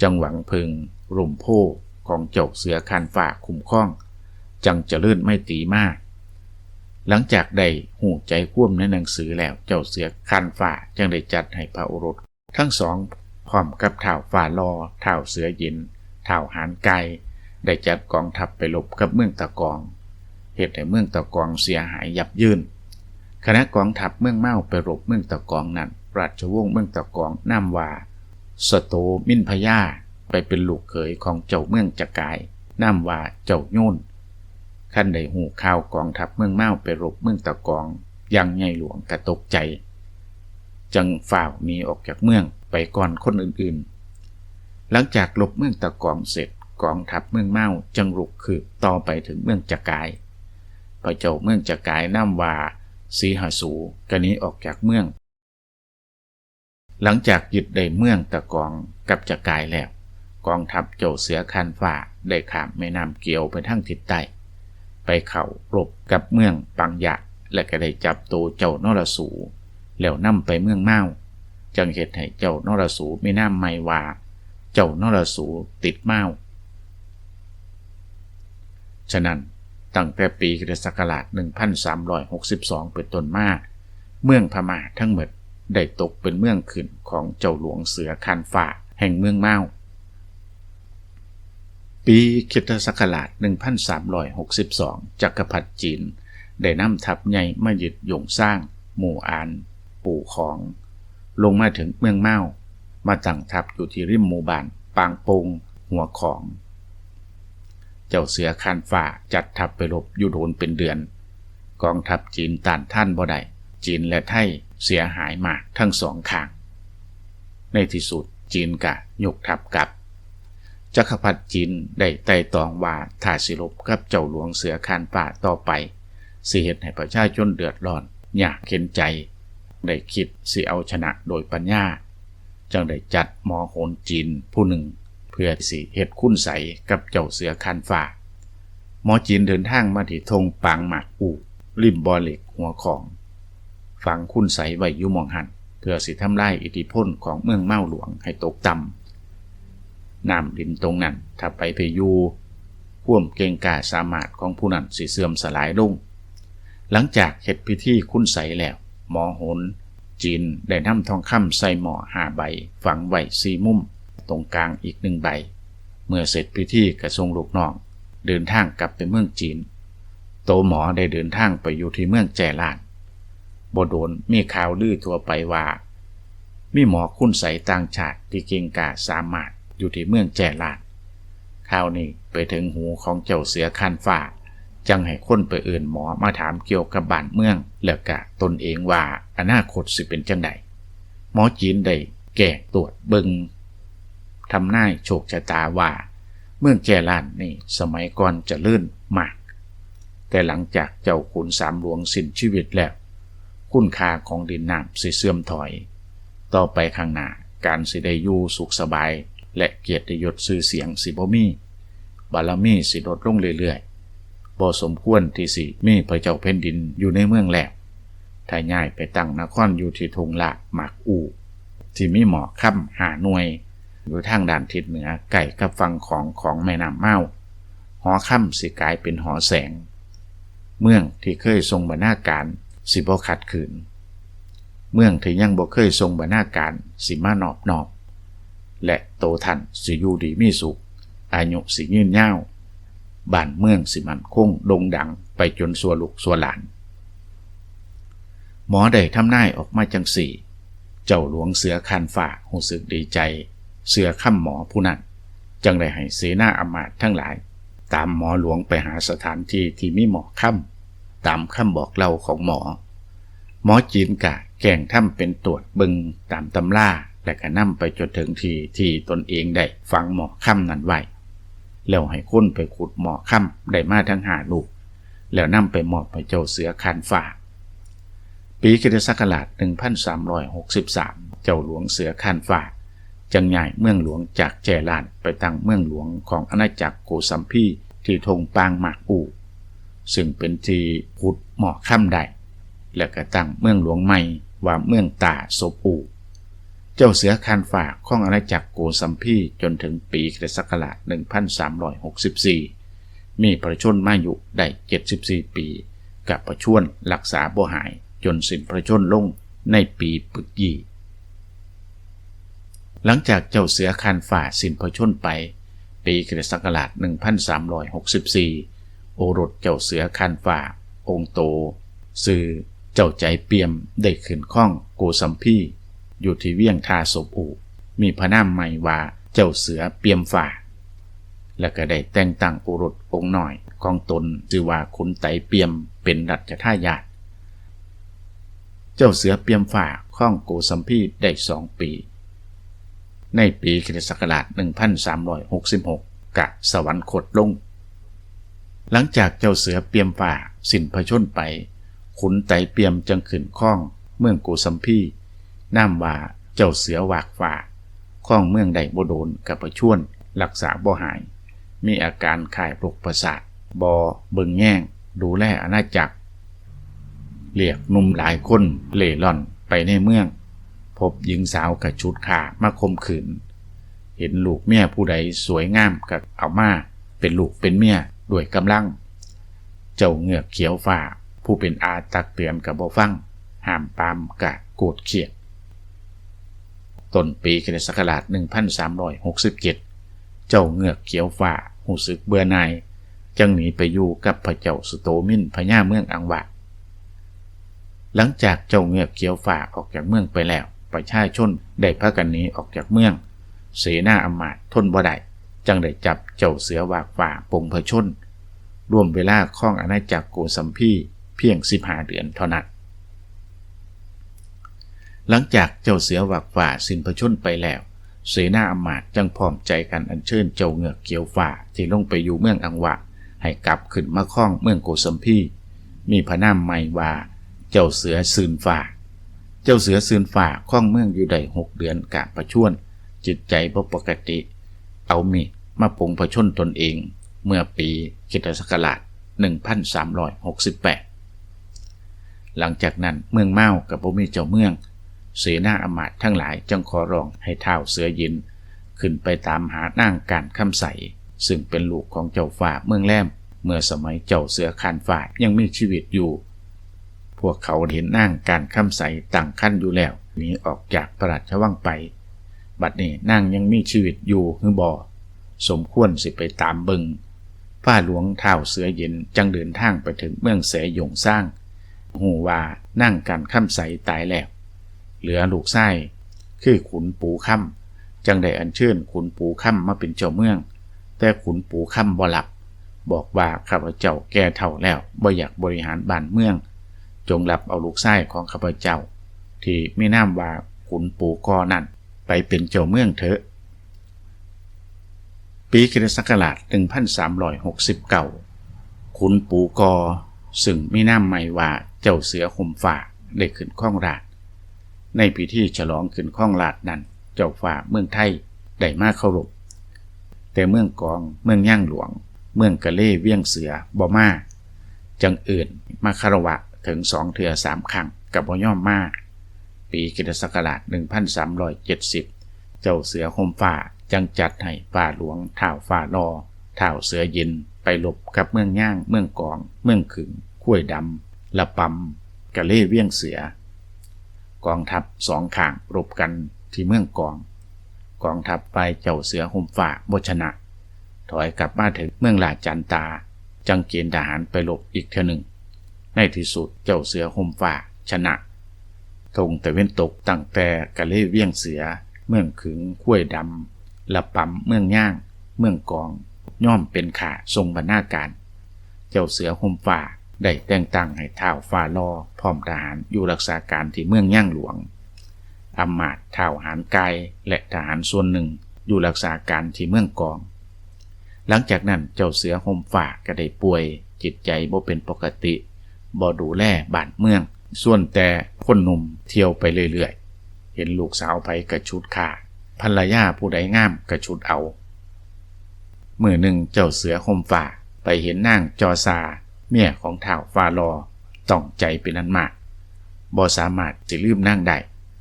จังหวังพึงร่มโพของเจ้าเสือคานฟ้าคุ้มครองจังเจริญไม่ตรีมากหลังจากได้หูใจคว่ำในหนังสือแล้วเจ้าเสือคานฟ้าจังได้จัดให้พระโอรสทั้งสองพร้อมกับท้าวฟ้าลอท้าวเสือเย็นท้าวหานไกได้จัดกองทัพไปรบกับเมืองตะกองเหตุให้เมืองตะกองเสียหายยับเยินคณะกองทัพเมืองเมาไปรบเมืองตะกองนั้นราชวงศ์เมืองตะกองนามว่าสโตมินพยาไปเป็นลูกเขยของเจ้าเมืองจักายนามว่าเจ้าโยนขั้นได้หูข่าวกองทัพเมืองเมาไปรบเมืองตะกองยังใหญ่หลวงกระตกใจจึงฝ่าวหนีออกจากเมืองไปก่อนคนอื่นๆหลังจากรบเมืองตะกองเสร็จกองทัพเมืองเมาจึงรุกคืบต่อไปถึงเมืองจักายพระเจ้าเมืองจักายนามว่าสีหสูก็หนีออกจากเมืองหลังจากยึดได้เมืองตะกองกับจักายแล้วกองทัพเจ้าเสือคานฟ้าได้ข้ามแม่น้ำเกียวไปทางทิศใต้ไปเข้ารบกับเมืองปังยะและก็ได้จับตัวเจ้านรสูแล้วนำไปเมืองเมาจังเหตุให้เจ้านรสูมีนามใหม่ว่าเจ้านรสูติดเมาฉะนั้นตั้งแต่ปีค.ศ. 1362เป็นต้นมาเมืองพม่าทั้งหมดได้ตกเป็นเมืองขึ้นของเจ้าหลวงเสือคานฟ้าแห่งเมืองเมาปีค.ศ. 1362จักรพรรดิจีนได้นำทัพใหญ่มายึดหยงสร้างหมู่อานปู่ของลงมาถึงเมืองเมามาตั้งทัพอยู่ที่ริมหมู่บ้านปางปงหัวของเจ้าเสือคานฟ้าจัดทัพไปรบอยู่โดนเป็นเดือนกองทัพจีนต้านทานบ่ได้จีนและไทยเสียหายมากทั้งสองข้างในที่สุดจีนก็ยกทัพกลับจักรพรรดิจีนได้ไต่ตองว่าถ้าสิรบกับเจ้าหลวงเสือคานฟ้าต่อไปสิเฮ็ดให้ประชาชนเดือดร้อนยากเข็ญใจได้คิดสิเอาชนะโดยปัญญาจึงได้จัดหมอโหรจีนผู้หนึ่งเพื่อสิเฮ็ดคุณไสกับเจ้าเสือคานฟ้าหมอจีนเดินทางมาที่ธงปางหมากอู่ริมบ่อเหล็กหัวของฝังคุณไสไว้อยู่หม่องหันเพื่อสิทำลายอิทธิพลของเมืองเมาหลวงให้ตกต่ำน้ำดินตรงนั้นถ้าไปอยู่ความเก่งกาจสามารถของผู้นั้นสิเสื่อมสลายลงหลังจากเฮ็ดพิธีคุณไสแล้วหมอโหรจีนได้นำทองคำใส่หม้อ5 ใบฝังไว้4 มุมตรงกลางอีก1 ใบเมื่อเสร็จพิธีก็ส่งลูกน้องเดินทางกลับไปเมืองจีนโตหมอได้เดินทางไปอยู่ที่เมืองแจลานบ่โดนมีข่าวลือทั่วไปว่ามีหมอคุณไสต่างชาติที่เก่งกาจสามารถอยู่ที่เมืองแจลานข่าวนี้ไปถึงหูของเจ้าเสือคานฟ้าจังให้คนไปเอื่นหมอมาถามเกี่ยวกับบ้านเมืองแล้วก็ตนเองว่าอนาคตสิเป็นจังไดหมอจีนได้แก้ตรวจเบิงทำนายโชคชะตาว่าเมืองแจลานนี่สมัยก่อนจะลื่นมากแต่หลังจากเจ้าขุนสามหลวงสิ้นชีวิตแล้วคุณค่าของดินน้ำสิเสื่อมถอยต่อไปข้างหน้าการสิได้อยู่สุขสบายและเกียรติยศชื่อเสียงสิบ่มีบารมีสิลดลงเรื่อยๆบ่สมควรที่สิมีพระเจ้าแผ่นดินอยู่ในเมืองแล้วถ้าย้ายไปตั้งนครอยู่ที่ทงละหมากอู่ที่มีหมอค่ำ5 หน่วยอยู่ทางด้านทิศเหนือใกล้กับฝั่งของแม่น้ำเมาหอค่ำสิกลายเป็นหอแสงเมืองที่เคยทรงบรรณาการสิบ่ขัดขืนเมืองที่ยังบ่เคยทรงบรรณาการสิมานอบและโตท่านสิอยู่ดีมีสุขอายุสิยืนยาวบ้านเมืองสิมั่นคงโด่งดังไปจนสัวลูกสัวหลานหมอได้ทำนายออกมาจังสี่เจ้าหลวงเสือคานฟ้ารู้สึกดีใจเสือค่ำหมอผู้นั้นจังได้ให้เสนาอำมาตย์ทั้งหลายตามหมอหลวงไปหาสถานที่ที่มีหมอค่ำตามคำบอกเล่าของหมอจีนกะแกล้งทำเป็นตรวจเบิงตามตำราและก็นำไปจนถึงที่ตนเองได้ฟังหมอค่ำนั้นไว้ แล้วให้คนไปขุดหมอค่ำได้มาทั้ง5 ลูกแล้วนำไปมอบให้เจ้าเสือคานฟ้าปีค.ศ. 1363เจ้าหลวงเสือคานฟ้าจังย้ายเมืองหลวงจากแจล้านไปตั้งเมืองหลวงของอาณาจักรโกสัมพีที่ธงปางหมากอู่ซึ่งเป็นที่ขุดหมอค่ำได้และก็ตั้งเมืองหลวงใหม่ว่าเมืองตาศพอู่เจ้าเสือคานฟ้าของอาณาจักรโกสัมพีจนถึงปีค.ศ. 1364มีพระชนมายุได้74 ปีกับประชวรรักษาบ่หายจนสิ้นพระชนลงในปีปึกยี่หลังจากเจ้าเสือคานฟ้าสิ้นพระชนไปปีค.ศ. 1364โอรสเจ้าเสือคานฟ้าองค์โตชื่อเจ้าใจเปี่ยมได้ขึ้นข้องโกสัมพีอยู่ที่เวียงทาศพอู่มีพระนามใหม่ว่าเจ้าเสือเปี่ยมฟ้าและก็ได้แต่งตั้งโอรสองค์น้อยของตนชื่อว่าขุนไตเปี่ยมเป็นรัชทายาทเจ้าเสือเปี่ยมฟ้าข้องโกสัมพีได้2 ปีในปีค.ศ. 1366กะสวรรคตลงหลังจากเจ้าเสือเปี่ยมฟ้าสิ้นพระชนไปขุนไตเปี่ยมจึงขึ้นข้องเมืองโกสัมพีนามว่าเจ้าเสือวากฟ้าข้องเมืองได้บ่โดนกับประชวรรักษาบ่หายมีอาการคล้ายโรคประสาทบ่เบิ่งแย่งดูแลอาณาจักรเรียกหนุ่มหลายคนเล่ร่อนไปในเมืองพบหญิงสาวกับชุดขามาข่มขืนเห็นลูกเมียผู้ใดสวยงามก็เอามาเป็นลูกเป็นเมียด้วยกำลังเจ้าเงือกเขียวฟ้าผู้เป็นอาตักเตือนกับบ่ฟังห้ามปรามกะโกรธเขียดต้นปีค.ศ. 1367เจ้าเงือกเขียวฟ้ารู้สึกเบื่อหน่ายจึงหนีไปอยู่กับพระเจ้าสุโตมินพญาเมืองอังวะหลังจากเจ้าเงือกเขียวฟ้าออกจากเมืองไปแล้วประชาชนได้พากันหนีออกจากเมืองเสนาอำมาตย์ทนบ่ได้จึงได้จับเจ้าเสือวากฟ้าปงพชนรวมเวลาครองอาณาจักรโกสัมพีเพียง15 เดือนเท่านั้นหลังจากเจ้าเสือวากฟ้าสิ้นพระชนไปแล้วเสนาอำมาตย์จึงพร้อมใจกันอัญเชิญเจ้าเงือกเขียวฟ้าที่ลงไปอยู่เมืองอังวะให้กลับขึ้นมาครองเมืองโกสัมพีมีพระนามใหม่ว่าเจ้าเสือซืนฟ้าเจ้าเสือซืนฟ้าครองเมืองอยู่ได้6 เดือนกะประชวรจิตใจบ่ปกติเอามีดมาปงพชนตนเองเมื่อปีค.ศ. 1368หลังจากนั้นเมืองเมากับบ่มีเจ้าเมืองเสนาอำมาตย์ทั้งหลายจึงขอร้องให้ท้าวเสือยินขึ้นไปตามหานางการคำใสซึ่งเป็นลูกของเจ้าฟ้าเมืองแหลมเมื่อสมัยเจ้าเสือคานฟ้ายังมีชีวิตอยู่พวกเขาเห็นนางการคำใสตั้งครรภ์อยู่แล้วหนีออกจากพระราชวังไปบัดนี้นางยังมีชีวิตอยู่หรือบ่สมควรสิไปตามเบิงฟ้าหลวงท้าวเสือเย็นจังเดินทางไปถึงเมืองแสหยงสร้างหูว่านางการคำใสตายแล้วเหลือลูกชายคือขุนปูค่ำจังได้อัญเชิญขุนปูค่ำมาเป็นเจ้าเมืองแต่ขุนปูค่ำบ่รับบอกว่าข้าพเจ้าแก่เฒ่าแล้วบ่อยากบริหารบ้านเมืองจงรับเอาลูกชายของข้าพเจ้าที่มีนามว่าขุนปูกอนั่นไปเป็นเจ้าเมืองเถอะปีค.ศ. 1369ขุนปูกอซึ่งมีนามใหม่ว่าเจ้าเสือห่มฟ้าได้ขึ้นครองราชย์ในพิธีฉลองขึ้นครองราชย์นั้นเจ้าฟ้าเมืองไทยได้มาเคารพแต่เมืองกองเมืองย่างหลวงเมืองกะเล่เวียงเสือบ่มาจังอื่นมาคารวะถึง2 เทื่อ 3 ครั้งกับบ่ยอมมาปีค.ศ. 1370เจ้าเสือห่มฟ้าจังจัดให้ฟ้าหลวงท้าวฟ้ารอท้าวเสือเย็นไปรบกับเมืองย่างเมืองกองเมืองขึงข้วยดำละปำกะเล่เวียงเสือกองทัพ2 ข้างรบกันที่เมืองกองกองทัพฝ่ายเจ้าเสือห่มฟ้าบ่ชนะถอยกลับมาถึงเมืองลาจันตาจังเกณฑ์ทหารไปรบอีกเทื่อหนึ่งในที่สุดเจ้าเสือห่มฟ้าชนะธงตะเวนตกตั้งแต่กะเล่เวียงเสือเมืองขึงข้วยดำละปำเมืองย่างเมืองกองย่อมเป็นข่าทรงบรรณาการเจ้าเสือห่มฟ้าได้แต่งตั้งให้ท้าวฟ้ารอพร้อมทหารอยู่รักษาการที่เมืองย่างหลวงอำมาตย์ท้าวหารกายและทหารส่วนหนึ่งอยู่รักษาการที่เมืองกอง หลังจากนั้นเจ้าเสือห่มฟ้าก็ได้ป่วยจิตใจบ่เป็นปกติบ่ดูแลบ้านเมืองส่วนแต่คนหนุ่มเที่ยวไปเรื่อยๆเห็นลูกสาวไผกระชุดฆ่าภรรยาผู้ใดงามกระชุดเอามื้อหนึ่งเจ้าเสือห่มฟ้าไปเห็นนางจอซาเมียของท้าวฟาลอต้องใจเป็นอันมากบ่สามารถสิลืมนางได้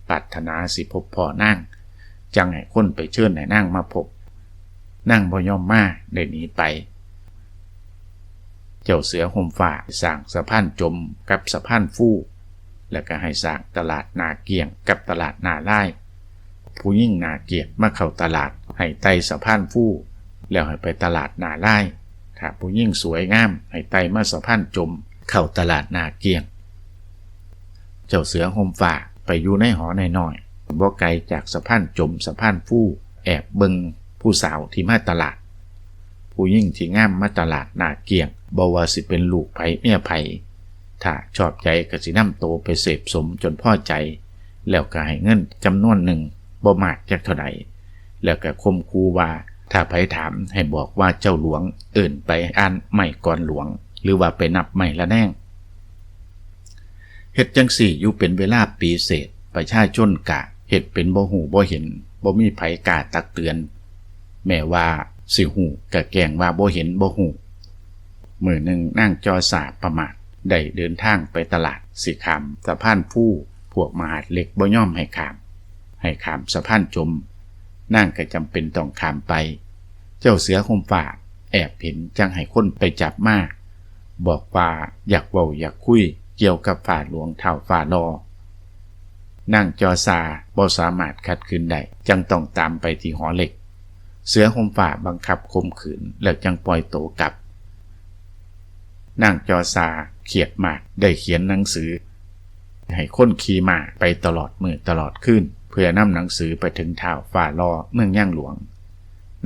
ปรารถนาสิพบพ่อนางจังให้คนไปเชิญให้นางมาพบนางบ่ยอมมาได้หนีไปเจ้าเสือห่มฟ้าสร้างสะพานจมกับสะพานฟูแล้วก็ให้สร้างตลาดนาเกียงกับตลาดนาลายผู้ยิ่งนาเกียงมาเข้าตลาดให้ไต่สะพานฟูแล้วให้ไปตลาดนาลายถ้าผู้ยิ่งสวยงามให้ไต่มาสะพานจมเข้าตลาดนาเกียงเจ้าเสือห่มฟ้าไปอยู่ในหอน้อยๆบ่ไกลจากสะพานจมสะพานฟูแอบเบิ่งผู้สาวที่มาตลาดผู้ยิ่งที่งามมาตลาดนาเกียงบ่ว่าสิเป็นลูกไผเมียไผถ้าชอบใจก็สินำโตไปเสพสมจนพอใจแล้วก็ให้เงินจำนวนหนึ่งบ่มากจักเท่าใดแล้วก็ข่มขู่ว่าถ้าไผถามให้บอกว่าเจ้าหลวงเอิ้นไปอ่านไม้ก่อนหลวงหรือว่าไปนับไม้ละแนงเฮ็ดจังซี่อยู่เป็นเวลาปีเศษประชาชนกะเฮ็ดเป็นบ่ฮู้บ่เห็นบ่มีไผกล้าตักเตือนแม้ว่าสิฮู้ก็แกล้งว่าบ่เห็นบ่ฮู้มื้อหนึ่งนางจอสาประมาทได้เดินทางไปตลาดสิข้ามสะพานฟูพวกมหาดเล็กบ่ยอมให้ข้ามสะพานจมนางก็จำเป็นต้องข้ามไปเจ้าเสือห่มฟ้าแอบเห็นจังให้คนไปจับมาบอกว่าอยากเว้าอยากคุยเกี่ยวกับฝ่าหลวงท้าวฟ้าลอนางจอซาบ่สามารถขัดขืนได้จังต้องตามไปที่หอเหล็กเสือห่มฟ้าบังคับข่มขืนแล้วจังปล่อยโตกลับนางจอซาเครียดมากได้เขียนหนังสือให้คนขี่ม้าไปตลอดมื้อตลอดคืนเพื่อนำหนังสือไปถึงท้าวฟ้าลอเมืองย่างหลวง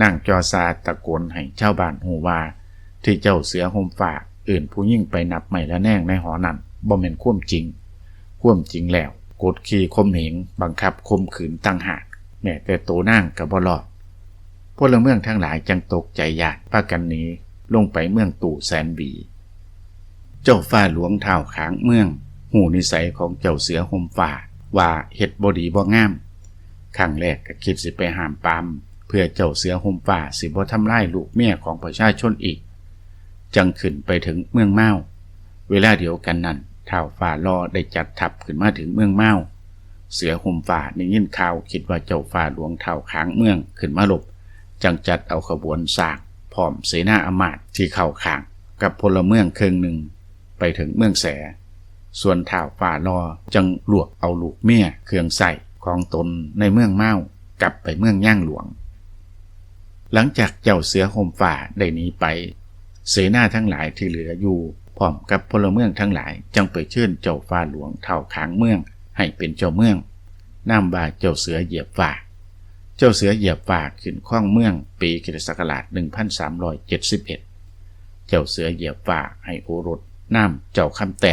นางจอซาตะโกนให้ชาวบ้านฮู้ว่าที่เจ้าเสือห่มฟ้าอื่นผู้ยิ่งไปนับไม้ละแนงในหอนั้นบ่แม่นความจริงแล้วกดขี่ข่มเหงบังคับข่มขืนตั้งหากแม้แต่โตนางก็บ่รอดพลเมืองทั้งหลายจังตกใจญาติพากันหนีลงไปเมืองตู่แสนบีเจ้าฟ้าหลวงท้าวขางเมืองหูนิสัยของเจ้าเสือห่มฟ้าว่าเฮ็ดบ่ดีบ่งามครั้งแรกก็คิดสิไปห้ามปรามเพื่อเจ้าเสือห่มฟ้าสิบ่ทำลายลูกเมียของประชาชนอีกจังขึ้นไปถึงเมืองเมาเวลาเดียวกันนั้นท้าวฟ้าลอได้จัดทัพขึ้นมาถึงเมืองเมาเสือห่มฟ้าได้ยินข่าวคิดว่าเจ้าฟ้าหลวงท้าวขางเมืองขึ้นมาลบจังจัดเอาขบวนสร้างพร้อมเสนาอมาตย์ที่เข้าข้างกับพลเมืองครึ่งหนึ่งไปถึงเมืองแสส่วนท้าวฟ้าลอจังรวบเอาลูกเมียเครื่องใส่ของตนในเมืองเมากลับไปเมืองย่างหลวงหลังจากเจ้าเสือห่มฟ้าได้หนีไปเสนาทั้งหลายที่เหลืออยู่พร้อมกับพลเมืองทั้งหลายจังไปเชิญเจ้าฟ้าหลวงท้าวขางเมืองให้เป็นเจ้าเมืองนามว่าเจ้าเสือเหยียบฟ้าเจ้าเสือเหยียบฟ้าขึ้นครองเมืองปีค.ศ. 1371เจ้าเสือเหยียบฟ้าให้โอรสนามเจ้าคำแต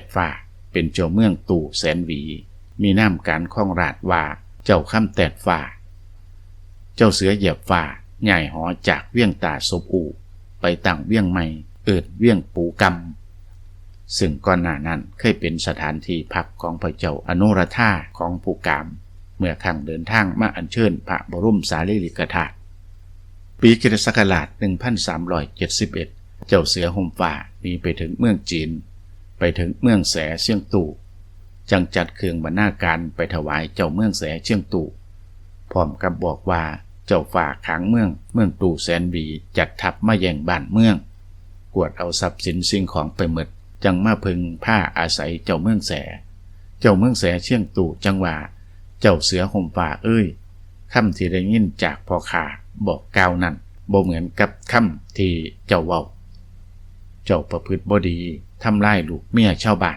ดฟ้าเป็นเจ้าเมืองตู่แสนหวีมีนามการครองราชว่าเจ้าคำแตดฟ้าเจ้าเสือเหยียบฟ้าย้ายหอจากเวียงตาศพอูไปตั้งเวียงใหม่เอิ้นเวียงปูกำซึ่งก่อนหน้านั้นเคยเป็นสถานที่พักของพระเจ้าอนุราธาของปูกามเมื่อครั้งเดินทางมาอัญเชิญพระบรมสารีริกธาตุปีค.ศ. 1371เจ้าเสือห่มฟ้าหนีไปถึงเมืองจีนไปถึงเมืองแสเชียงตู่จังจัดเครื่องบรรณาการไปถวายเจ้าเมืองแสเชียงตู่พร้อมกับบอกว่าเจ้าฟ้าขางเมืองตู่แสนหวีจัดทัพมาแย่งบ้านเมืองกวดเอาทรัพย์สินสิ่งของไปหมดจังมาพึงผ้าอาศัยเจ้าเมืองแสเชียงตู่จังว่าเจ้าเสือห่มฟ้าเอ้ยคำที่ได้ยินจากพ่อข้าบอกกล่าวนั้นบ่เหมือนกับคำที่เจ้าเว้าเจ้าประพฤติบ่ดีทำลายลูกเมียชาวบ้า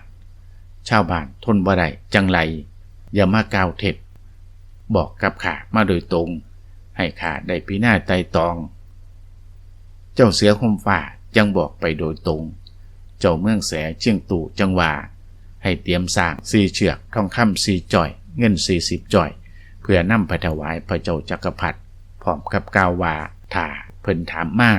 นทนบ่ได้จังไรอย่ามากล่าวเท็จบอกกับข้ามาโดยตรงให้ข้าได้พิจารณาไตร่ตรองเจ้าเสือห่มฟ้าจังบอกไปโดยตรงเจ้าเมืองแสเชียงตู่จังว่าให้เตรียมสร้าง4เชือกทองคำ4จ้อยเงิน40จ้อยเพื่อนำไปถวายพระเจ้าจักรพรรดิ พร้อมกับกล่าวว่าถ้าเพิ่นถามมา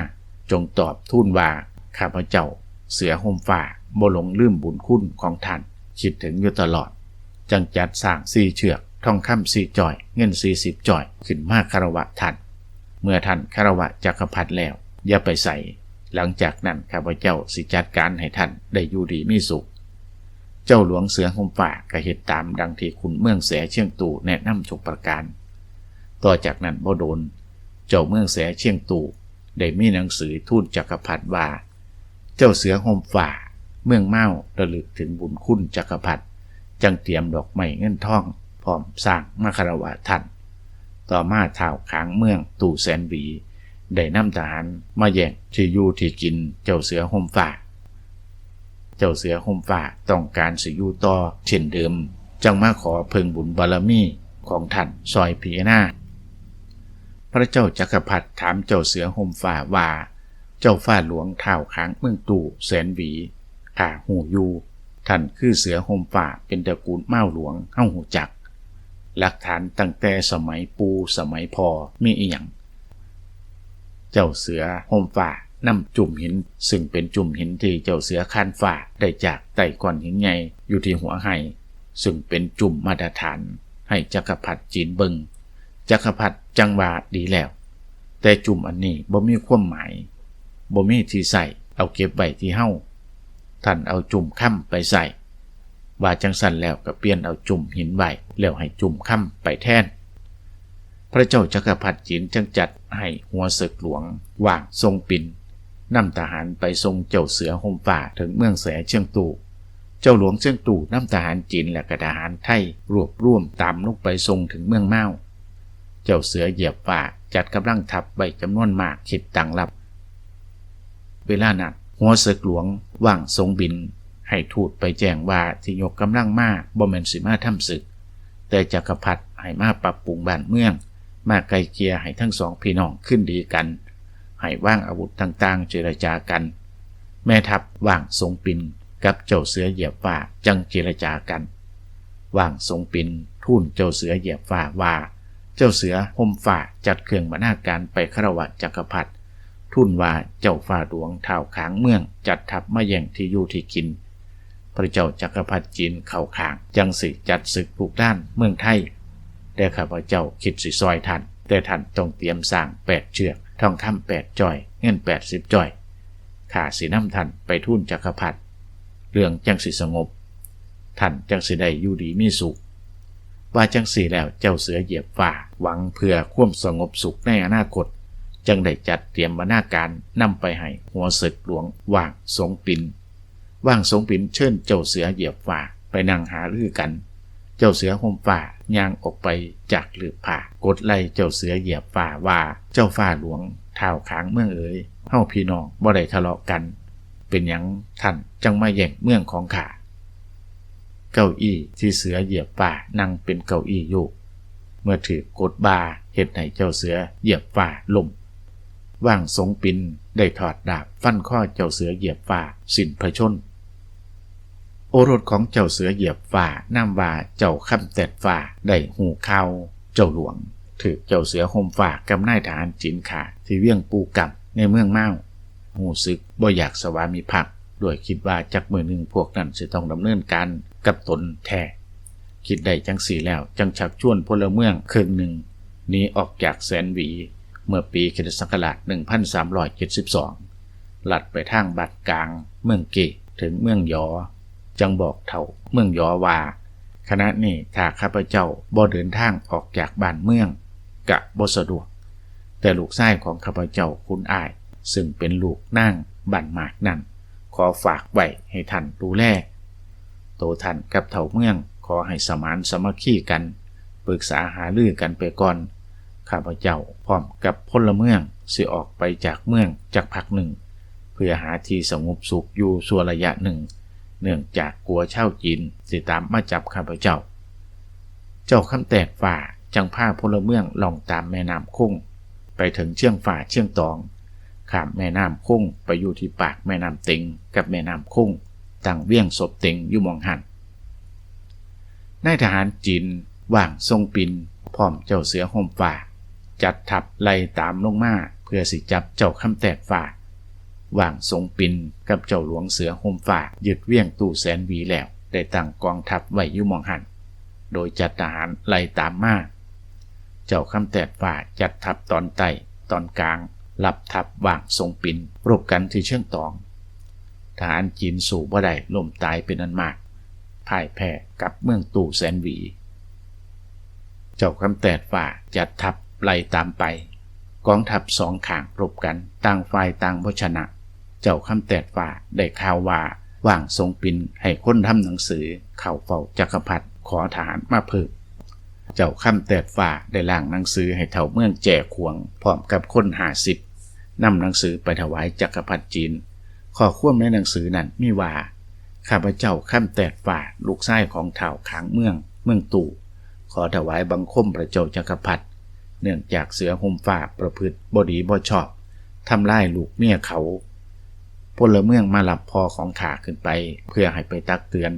จงตอบทูลว่าข้าพเจ้าเสือห่มฟ้าบ่หลงลืมบุญคุณของท่านคิดถึงอยู่ตลอดจังจัดสร้าง4เชือกทองคำ4จ้อยเงิน40จ้อยขึ้นมาคารวะท่านเมื่อท่านคารวะจักรพรรดิแล้วอย่าไปใส่หลังจากนั้นข้าพเจ้าสิจัดการให้ท่านได้อยู่ดีมีสุขเจ้าหลวงเสือห่มฟ้าก็เฮ็ดตามดังที่คุณเมืองแสเชียงตู่แนะนำทุกประการต่อจากนั้นบ่โดนเจ้าเมืองแสเชียงตู่ได้มีหนังสือทูลจักรพรรดิว่าเจ้าเสือห่มฟ้าเมืองเมาระลึกถึงบุญคุณจักรพรรดิจังเตรียมดอกไม้เงินทองพร้อมสร้างมาคารวะท่านต่อมาท้าวค้างเมืองตู่แสนหวีได้นำทหารมาแย่งที่อยู่ที่กินเจ้าเสือห่มฟ้าเจ้าเสือห่มฟ้าต้องการสิอยู่ต่อเช่นเดิมจังมาขอเพิ่งบุญบารมีของท่านซอยพิจารณาพระเจ้าจักรพรรดิถามเจ้าเสือห่มฟ้าว่าเจ้าฟ้าหลวงท้าวค้างเมืองตู่แสนหวีข้าหูอยู่ท่านคือเสือห่มฟ้าเป็นตระกูลเม้าหลวงเฮาหูจักหลักฐานตั้งแต่สมัยปู่สมัยพ่อมีอีหยังเจ้าเสือห่มฟ้านำจุ่มหินซึ่งเป็นจุ่มหินที่เจ้าเสือคานฟ้าได้จากใต้ก้อนหินใหญ่อยู่ที่หัวไหซึ่งเป็นจุ่มมาตรฐานให้จักรพรรดิจีนเบิงจักรพรรดิจังว่าดีแล้วแต่จุ่มอันนี้บ่มีความหมายบ่มีที่ใส่เอาเก็บไว้ที่เฮาท่านเอาจุ่มค่ำไปใส่ว่าจังสั่นแล้วก็เปลี่ยนเอาจุ่มหินไว้แล้วให้จุ่มค่ำไปแทนพระเจ้าจักรพรรดิจีนจึงจัดให้หัวศึกหลวงว่างทรงปิ่นนำทหารไปทรงเจ้าเสือห่มฟ้าถึงเมืองแสเชียงตู่เจ้าหลวงเชียงตู่นำทหารจีนและทหารไทยรวบรวมตามลงไปทรงถึงเมืองเมาเจ้าเสือเหยียบฟ้าจัดกำลังทัพไว้จำนวนมากคิดตั้งรับเวลานั้นหัวศึกหลวงว่างทรงบินให้ทูตไปแจ้งว่าที่ยกกำลังมาบ่แม่นสิมาทำศึกแต่จักรพรรดิให้มาปรับปรุงบ้านเมืองมาไกลเกลี่ยให้ทั้งสองพี่น้องขึ้นดีกันให้วางอาวุธต่างๆเจรจากันแม่ทัพว่างทรงปินกับเจ้าเสือเหยียบฟ้าจังเจรจากันว่างทรงปินทูลเจ้าเสือเหยียบฟ้าว่าเจ้าเสือห่มฟ้าจัดเครื่องบรรณาการไปคารวะจักรพรรดิทูลว่าเจ้าฟ้าหลวงท้าวค้างเมืองจัดทัพมาแย่งที่อยู่ที่กินพระเจ้าจักรพรรดิจีนเข้าข้างจังสิจัดศึกทุกด้านเมืองไทยแต่ข้าพเจ้าคิดสิซอยท่านแต่ท่านต้องเตรียมสร้าง8เชือกทองคำ8จ้อยเงิน80จ้อยข้าสินำท่านไปทูลจักรพรรดิเรื่องจังสิสงบท่านจังสิได้อยู่ดีมีสุขว่าจังสิแล้วเจ้าเสือเหยียบฟ้าหวังเพื่อความสงบสุขในอนาคตจังได้จัดเตรียมบรรณาการนำไปให้หัวศึกหลวงว่างทรงปินว่างทรงปินเชิญเจ้าเสือเหยียบฟ้าไปนั่งหารือกันเจ้าเสือห่มฟ้าย่างออกไปจากหลืบผ้ากดไล่เจ้าเสือเหยียบฟ้าว่าเจ้าฟ้าหลวงท้าวค้างเมืองเอ๋ยเฮาพี่น้องบ่ได้ทะเลาะกันเป็นหยังท่านจังมาแย่งเมืองของข้าเก้าอี้ที่เสือเหยียบฟ้านั่งเป็นเก้าอี้อยู่เมื่อถือกดบาเฮ็ดให้เจ้าเสือเหยียบฟ้าล้มว่างทรงปินได้ถอดดาบฟันข้อเจ้าเสือเหยียบฟ้าสิ้นพระชนโอรสของเจ้าเสือเหยียบฟ้านามว่าเจ้าค่ำแตดฟ้าได้หูข่าวเจ้าหลวงถูกเจ้าเสือห่มฟ้ากับนายทหารจีนขาที่เวียงปูกับในเมืองเมาหูซึกบ่อยากสวามิภักดิ์ด้วยคิดว่าจักมือหนึ่งพวกนั้นจะต้องดำเนินการกับตนแท้คิดได้จังสีแล้วจังชักชวนพลเมืองครึ่งหนึ่งหนีออกจากแสนหวีเมื่อปีค.ศ. 1372ลัดไปทางบัดกลางเมืองเกถึงเมืองยอจังบอกเถ่าเมืองยอว่าขณะนี้ถ้าข้าพเจ้าบ่เดินทางออกจากบ้านเมืองกะบ่สะดวกแต่ลูกชายของข้าพเจ้าคุณอ้ายซึ่งเป็นลูกนางบ้านหมากนั่นขอฝากไว้ให้ท่านดูแลโตท่านกับเถ่าเมืองขอให้สมานสามัคคีกันปรึกษาหารือกันไปก่อนข้าพเจ้าพร้อมกับพลเมืองสิออกไปจากเมืองจากพักหนึ่งเพื่อหาที่สงบสุขอยู่ชั่วระยะหนึ่งเนื่องจากกลัวชาวจีนสิตามมาจับข้าพเจ้าเจ้าคำแตกฝ่าจังพาพลเมืองล่องตามแม่น้ำคงไปถึงเชียงฝ่าเชียงตองข้ามแม่น้ำคงไปอยู่ที่ปากแม่น้ำเต็งกับแม่น้ำคงตั้งเวียงศพเต็งอยู่มองหันนายทหารจีนว่างทรงปินพร้อมเจ้าเสือห่มฟ้า จัดทัพไล่ตามลงมาเพื่อสิจับเจ้าคำแตดฝ่าว่างทรงปินกับเจ้าหลวงเสือห่มฝ่ายึดเวียงตู่แสนหวีแล้วได้ตั้งกองทัพไว้อยู่หม้องหันโดยจัดทหารไล่ตามมาเจ้าคำแตดฝ่าจัดทัพตอนใต้ตอนกลางรับทัพว่างทรงปินรบกันที่เชิงตองทหารจีนสู่บ่ได้ล่มตายเป็นอันมากพ่ายแพ้กับเมืองตู่แสนหวีเจ้าคำแตดฝ่าจัดทัพไล่ตามไปกองทัพสองข้างรบกันต่างฝ่ายต่างบ่ชนะเจ้าคำแตดฝ่าได้ข่าวว่าว่างทรงปินให้คนทำหนังสือเข้าเฝ้าจักรพรรดิขอทหารมาเพิ่มเจ้าคำแตดฝ่าได้ล่างหนังสือให้เฒ่าเมืองแจ่ขวงพร้อมกับคน50นำหนังสือไปถวายจักรพรรดิจีนข้อความในหนังสือนั้นมีว่าข้าพเจ้าคำแตดฝ่าลูกชายของเฒ่าขางเมืองตู่ขอถวายบังคมพระเจ้าจักรพรรดิเนื่องจากเสือห่มฝ่าประพฤติบ่ดีบ่ชอบทำลายลูกเมียเขาพลเมืองมารับพ่อของข้าขึ้นไปเพื่อให้ไปตักเตือน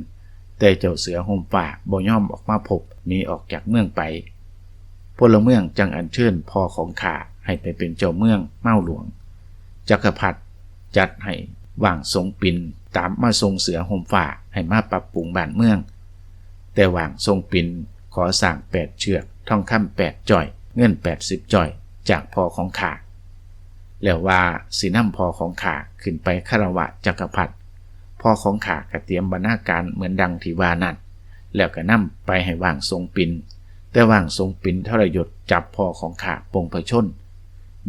แต่เจ้าเสือห่มฝ่าบ่ยอมออกมาพบหนีออกจากเมืองไปพลเมืองจึงอัญเชิญพ่อของข้าให้ไปเป็นเจ้าเมืองเมาหลวงจักรพรรดิจัดให้ว่างทรงปินตามมาทรงเสือห่มฝ่าให้มาปรับปรุงบ้านเมืองแต่ว่างทรงปินขอสร้าง8เชือกทองคำ8จ้อยเงิน80จ้อยจากพ่อของข้าแล้วว่าสินำพ่อของข้าขึ้นไปคารวะจักรพรรดิพ่อของข้าก็เตรียมบรรณาการเหมือนดังที่ว่านั้นแล้วก็นำไปให้ว่างทรงปินแต่ว่างทรงปินทรยศจับพ่อของข้าปงพชน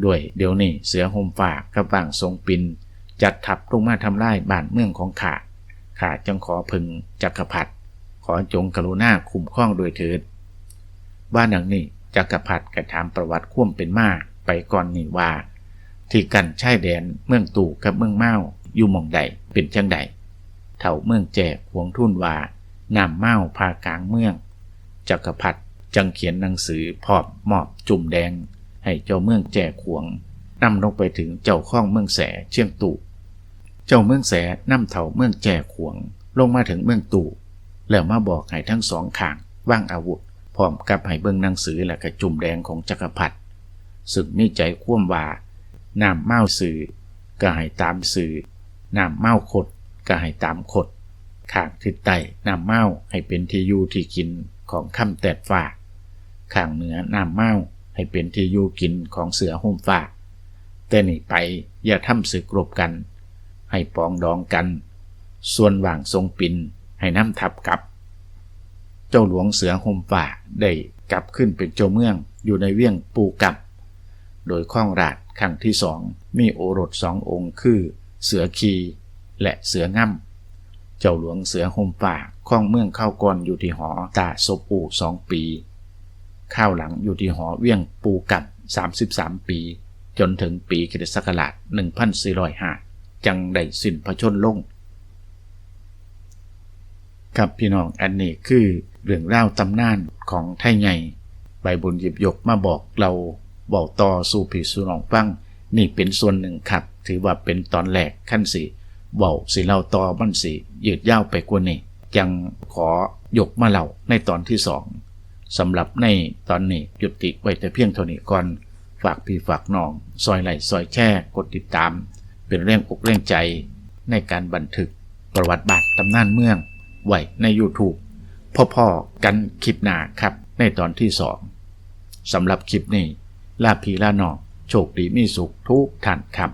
ด้วยเดี๋ยวนี้เสือห่มฝ่ากับว่างทรงปินจัดทัพลงมาทำลายบ้านเมืองของข้าจึงขอพึงจักรพรรดิขอจงกรุณาคุ้มครองโดยเถิดบ้านหลังนี้จักรพรรดิกระถามประวัติความเป็นมาไปก่อนนี้ว่าที่กันชายแดนเมืองตู่กับเมืองเมาอยู่หม่องใดเป็นจังใดเฒ่าเมืองแจ่ขวงทูลว่าน้ำเมาพากลางเมืองจักรพรรดิจังเขียนหนังสือพร้อมมอบจุ่มแดงให้เจ้าเมืองแจ่ขวงนำลงไปถึงเจ้าข้องเมืองแสเชียงตู่เจ้าเมืองแสนำเฒ่าเมืองแจ่ขวงลงมาถึงเมืองตู่แล้วมาบอกให้ทั้งสองข้างวางอาวุธพร้อมกับให้เบิ่งหนังสือและกระจุ่มแดงของจักรพรรดิซึ่งมีใจคว่ำว่าน้ำเมาสื่อก็ให้ตามสื่อน้ำเมาขดก็ให้ตามขดข้างทิศใต้น้ำเมาให้เป็นที่อยู่ที่กินของคำแตดฝ่าข้างเหนือน้ำเมาให้เป็นที่อยู่กินของเสือห่มฝ่าแต่นี่ไปอย่าทำศึกรบกันให้ปองดองกันส่วนว่างทรงปินให้น้ำทับกับเจ้าหลวงเสือห่มฝ่าได้กลับขึ้นเป็นเจ้าเมืองอยู่ในเวียงปูกับโดยข้องราชครั้งที่2มีโอรส2องค์คือเสือคีและเสือง่ำเจ้าหลวงเสือห่มฝ่าข้องเมืองเข้าก่อนอยู่ที่หอตาศพอู่2 ปีข้าวหลังอยู่ที่หอเวียงปูกับ33 ปีจนถึงปีค.ศ. 1405จังได้สิ้นพระชนม์ลงครับพี่น้องอันนี้คือเรื่องราวตำนานของไทยใหญ่ใบบุญหยิบยกมาบอกเราบอกต่อสู่พี่สู่น้องฟังนี่เป็นส่วนหนึ่งครับถือว่าเป็นตอนแรกขั้นสิเว้าสิเล่าต่อมันสิยืดยาวไปกว่านี้จังขอยกมาเล่าในตอนที่2สำหรับในตอนนี้ยุติไว้แต่เพียงเท่านี้ก่อนฝากพี่ฝากน้องซอยไลค์ซอยแชร์กดติดตามเป็นแรงอกแรงใจในการบันทึกประวัติศาสตร์ตำนานเมืองไว้ใน YouTube พ่อๆกันคลิปหน้าครับในตอนที่2สำหรับคลิปนี้ลาพี่ลาน้องโชคดีมีสุขทุกท่านครับ